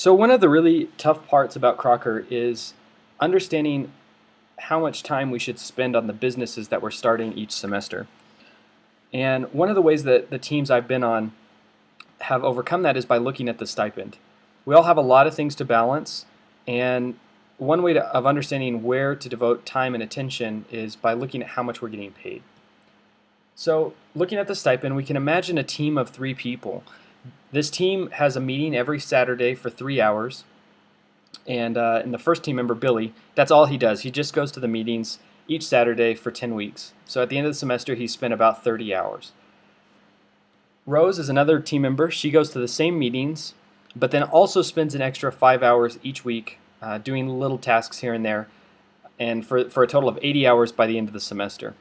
So one of the really tough parts about Crocker is understanding how much time we should spend on the businesses that we're starting each semester. And one of the ways that the teams I've been on have overcome that is by looking at the stipend. We all have a lot of things to balance, and one way of understanding where to devote time and attention is by looking at how much we're getting paid. So looking at the stipend, we can imagine a team of 3 people. This team has a meeting every Saturday for 3 hours, and the first team member, Billy, that's all he does. He just goes to the meetings each Saturday for 10 weeks. So at the end of the semester, he spent about 30 hours. Rose is another team member. She goes to the same meetings, but then also spends an extra 5 hours each week doing little tasks here and there, and for a total of 80 hours by the end of the semester.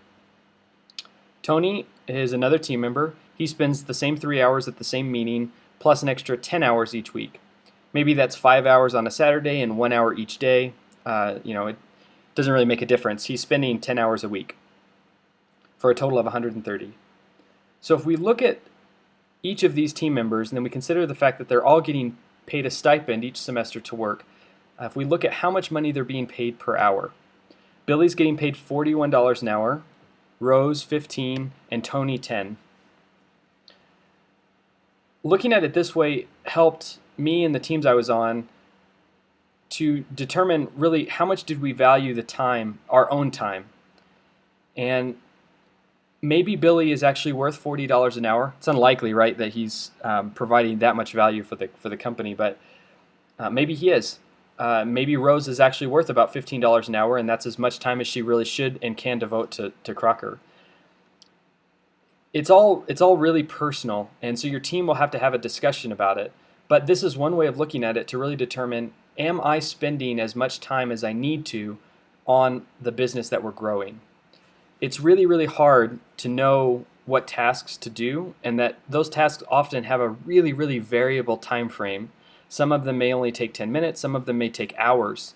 Tony is another team member. He spends the same 3 hours at the same meeting, plus an extra 10 hours each week. Maybe that's 5 hours on a Saturday and 1 hour each day. It doesn't really make a difference. He's spending 10 hours a week for a total of 130. So if we look at each of these team members and then we consider the fact that they're all getting paid a stipend each semester to work, if we look at how much money they're being paid per hour, Billy's getting paid $41 an hour, Rose $15, and Tony $10. Looking at it this way helped me and the teams I was on to determine really how much did we value the time, our own time. And maybe Billy is actually worth $40 an hour. It's unlikely, right, that he's providing that much value for the company, but maybe he is. Maybe Rose is actually worth about $15 an hour, and that's as much time as she really should and can devote to Crocker. It's all really personal, and so your team will have to have a discussion about it. But this is one way of looking at it to really determine, am I spending as much time as I need to on the business that we're growing? It's really, really hard to know what tasks to do, and that those tasks often have a really, really variable time frame. Some of them may only take 10 minutes, some of them may take hours,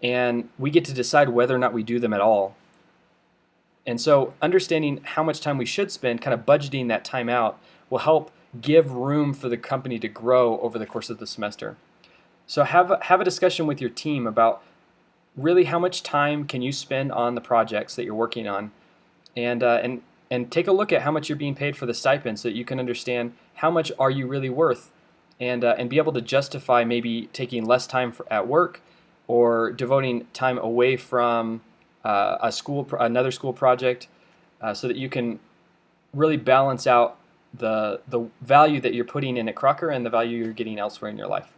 and we get to decide whether or not we do them at all. And so understanding how much time we should spend, kind of budgeting that time out, will help give room for the company to grow over the course of the semester. So have a discussion with your team about really how much time can you spend on the projects that you're working on, and take a look at how much you're being paid for the stipend so that you can understand how much are you really worth, and be able to justify maybe taking less time at work or devoting time away from another school project, so that you can really balance out the value that you're putting in at Crocker and the value you're getting elsewhere in your life.